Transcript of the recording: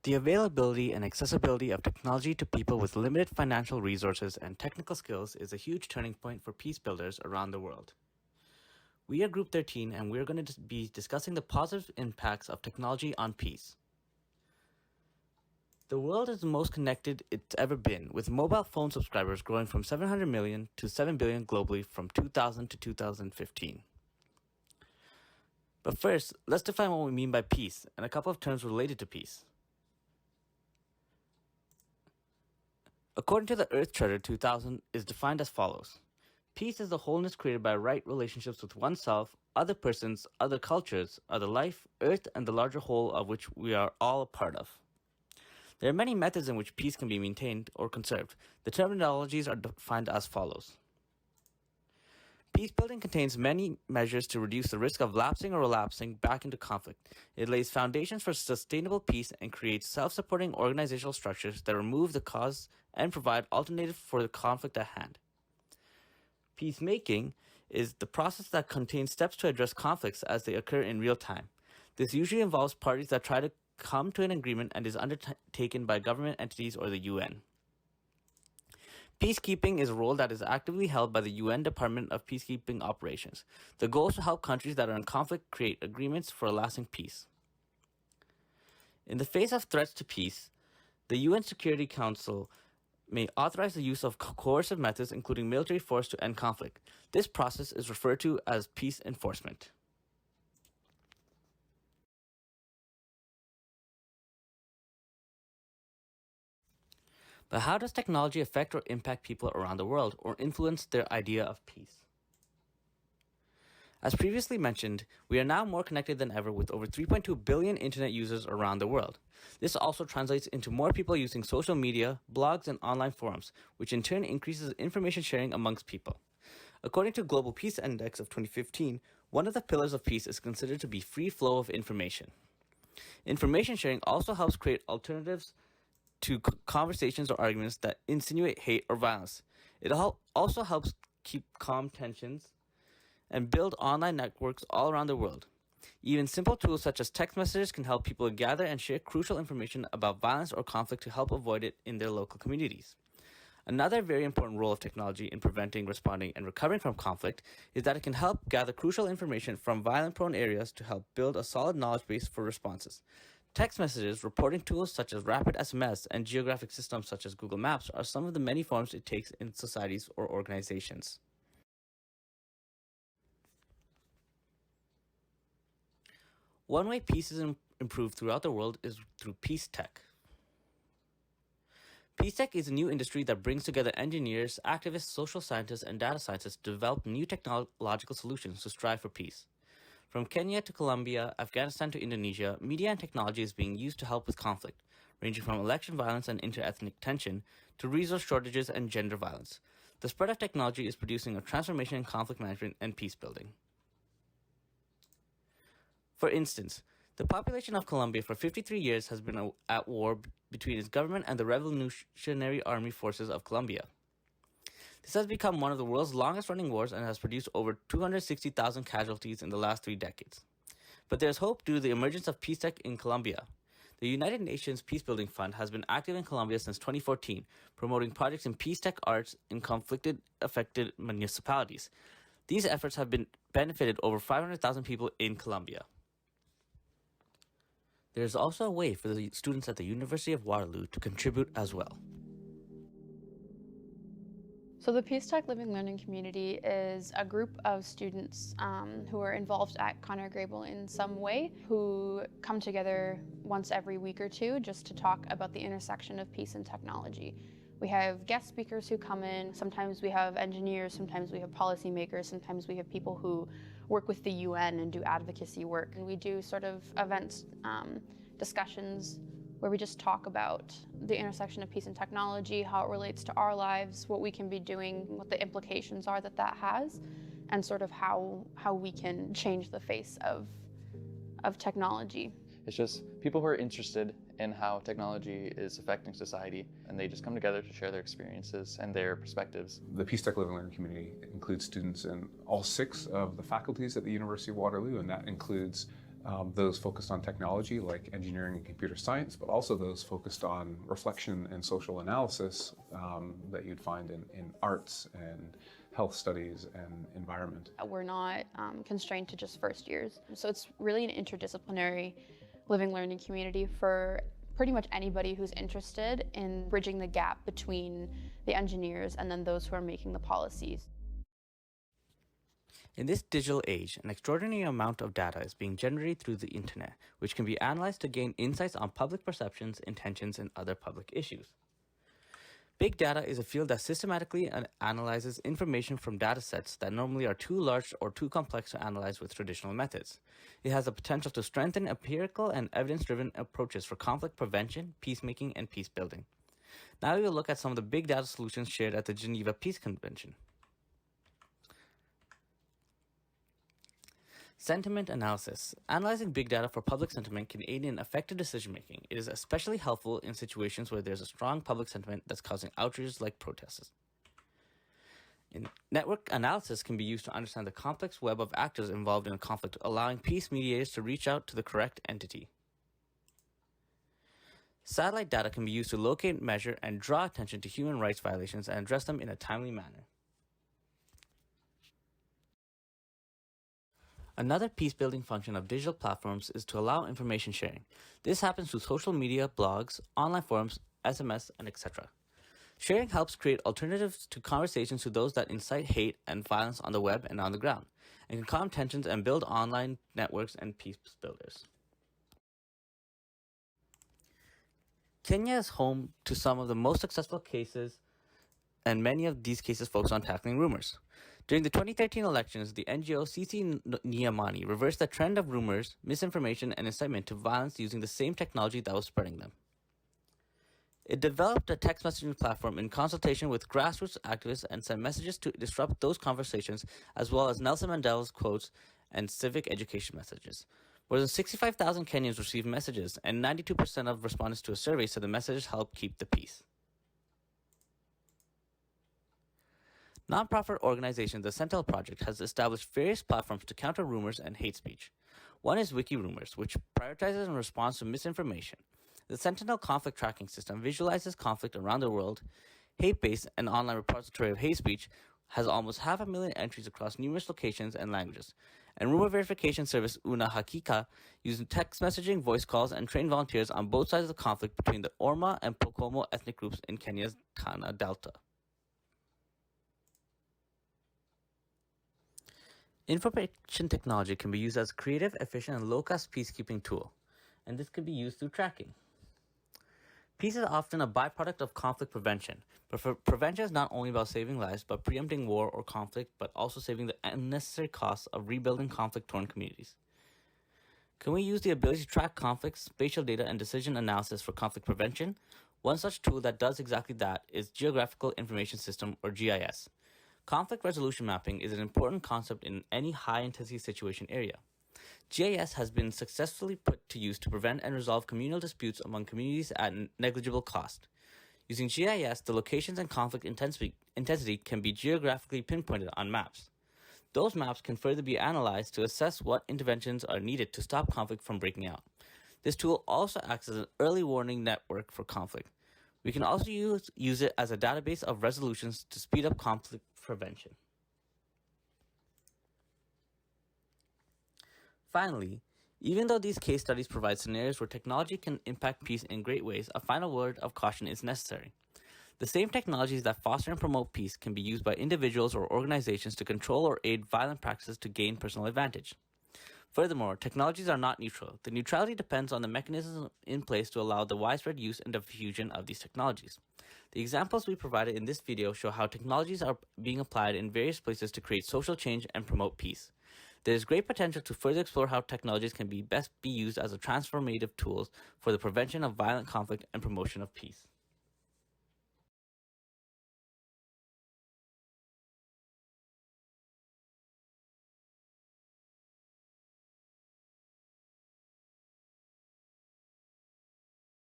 The availability and accessibility of technology to people with limited financial resources and technical skills is a huge turning point for peace builders around the world. We are Group 13 and we are going to be discussing the positive impacts of technology on peace. The world is the most connected it's ever been, with mobile phone subscribers growing from 700 million to 7 billion globally from 2000 to 2015. But first, let's define what we mean by peace and a couple of terms related to peace. According to the Earth Charter 2000, is defined as follows. Peace is the wholeness created by right relationships with oneself, other persons, other cultures, other life, Earth, and the larger whole of which we are all a part of. There are many methods in which peace can be maintained or conserved. The terminologies are defined as follows. Peace building contains many measures to reduce the risk of lapsing or relapsing back into conflict. It lays foundations for sustainable peace and creates self-supporting organizational structures that remove the cause and provide alternatives for the conflict at hand. Peacemaking is the process that contains steps to address conflicts as they occur in real time. This usually involves parties that try to come to an agreement and is undertaken by government entities or the UN. Peacekeeping is a role that is actively held by the UN Department of Peacekeeping Operations. The goal is to help countries that are in conflict create agreements for a lasting peace. In the face of threats to peace, the UN Security Council may authorize the use of coercive methods, including military force, to end conflict. This process is referred to as peace enforcement. But how does technology affect or impact people around the world or influence their idea of peace? As previously mentioned, we are now more connected than ever with over 3.2 billion internet users around the world. This also translates into more people using social media, blogs, and online forums, which in turn increases information sharing amongst people. According to Global Peace Index of 2015, one of the pillars of peace is considered to be free flow of information. Information sharing also helps create alternatives to conversations or arguments that insinuate hate or violence. It also helps keep calm tensions and build online networks all around the world. Even simple tools such as text messages can help people gather and share crucial information about violence or conflict to help avoid it in their local communities. Another very important role of technology in preventing, responding, and recovering from conflict is that it can help gather crucial information from violent-prone areas to help build a solid knowledge base for responses. Text messages, reporting tools such as rapid SMS, and geographic systems such as Google Maps are some of the many forms it takes in societies or organizations. One way peace is improved throughout the world is through peace tech. Peace tech is a new industry that brings together engineers, activists, social scientists, and data scientists to develop new technological solutions to strive for peace. From Kenya to Colombia, Afghanistan to Indonesia, media and technology is being used to help with conflict, ranging from election violence and inter-ethnic tension to resource shortages and gender violence. The spread of technology is producing a transformation in conflict management and peace building. For instance, the population of Colombia for 53 years has been at war between its government and the Revolutionary Army Forces of Colombia. This has become one of the world's longest-running wars and has produced over 260,000 casualties in the last 3 decades. But there's hope due to the emergence of peace tech in Colombia. The United Nations Peacebuilding Fund has been active in Colombia since 2014, promoting projects in peace tech arts in conflict-affected municipalities. These efforts have benefited over 500,000 people in Colombia. There is also a way for the students at the University of Waterloo to contribute as well. So the Peace Tech Living Learning Community is a group of students who are involved at Conor Grable in some way, who come together once every week or two just to talk about the intersection of peace and technology. We have guest speakers who come in. Sometimes we have engineers, sometimes we have policymakers, sometimes we have people who work with the UN and do advocacy work. And we do sort of events, discussions, where we just talk about the intersection of peace and technology, how it relates to our lives, what we can be doing, what the implications are that has, and sort of how we can change the face of technology. It's just people who are interested in how technology is affecting society, and they just come together to share their experiences and their perspectives. The Peace Tech Living Learning Community includes students in all 6 of the faculties at the University of Waterloo, and that includes those focused on technology like engineering and computer science, but also those focused on reflection and social analysis that you'd find in arts and health studies and environment. We're not constrained to just first years. So it's really an interdisciplinary living learning community for pretty much anybody who's interested in bridging the gap between the engineers and then those who are making the policies. In this digital age, an extraordinary amount of data is being generated through the internet, which can be analyzed to gain insights on public perceptions, intentions, and other public issues. Big data is a field that systematically analyzes information from data sets that normally are too large or too complex to analyze with traditional methods. It has the potential to strengthen empirical and evidence-driven approaches for conflict prevention, peacemaking, and peace building. Now we will look at some of the big data solutions shared at the Geneva Peace Convention. Sentiment analysis. Analyzing big data for public sentiment can aid in effective decision-making. It is especially helpful in situations where there's a strong public sentiment that's causing outrages like protests. Network analysis can be used to understand the complex web of actors involved in a conflict, allowing peace mediators to reach out to the correct entity. Satellite data can be used to locate, measure, and draw attention to human rights violations and address them in a timely manner. Another peace-building function of digital platforms is to allow information sharing. This happens through social media, blogs, online forums, SMS, and etc. Sharing helps create alternatives to conversations to those that incite hate and violence on the web and on the ground, and can calm tensions and build online networks and peace builders. Kenya is home to some of the most successful cases, and many of these cases focus on tackling rumors. During the 2013 elections, the NGO CC Niamani reversed the trend of rumors, misinformation, and incitement to violence using the same technology that was spreading them. It developed a text messaging platform in consultation with grassroots activists and sent messages to disrupt those conversations, as well as Nelson Mandela's quotes and civic education messages. More than 65,000 Kenyans received messages, and 92% of respondents to a survey said the messages helped keep the peace. Nonprofit organization The Sentinel Project has established various platforms to counter rumors and hate speech. One is WikiRumors, which prioritizes and responds to misinformation. The Sentinel conflict tracking system visualizes conflict around the world. Hate-based and online repository of hate speech has almost 500,000 entries across numerous locations and languages. And rumor verification service Una Hakika uses text messaging, voice calls, and trained volunteers on both sides of the conflict between the Orma and Pokomo ethnic groups in Kenya's Tana Delta. Information technology can be used as a creative, efficient, and low-cost peacekeeping tool, and this can be used through tracking. Peace is often a byproduct of conflict prevention, but prevention is not only about saving lives, but preempting war or conflict, but also saving the unnecessary costs of rebuilding conflict-torn communities. Can we use the ability to track conflicts, spatial data, and decision analysis for conflict prevention? One such tool that does exactly that is Geographical Information System, or GIS. Conflict resolution mapping is an important concept in any high-intensity situation area. GIS has been successfully put to use to prevent and resolve communal disputes among communities at negligible cost. Using GIS, the locations and conflict intensity can be geographically pinpointed on maps. Those maps can further be analyzed to assess what interventions are needed to stop conflict from breaking out. This tool also acts as an early warning network for conflict. We can also use it as a database of resolutions to speed up conflict prevention. Finally, even though these case studies provide scenarios where technology can impact peace in great ways, a final word of caution is necessary. The same technologies that foster and promote peace can be used by individuals or organizations to control or aid violent practices to gain personal advantage. Furthermore, technologies are not neutral. The neutrality depends on the mechanisms in place to allow the widespread use and diffusion of these technologies. The examples we provided in this video show how technologies are being applied in various places to create social change and promote peace. There is great potential to further explore how technologies can best be used as a transformative tools for the prevention of violent conflict and promotion of peace.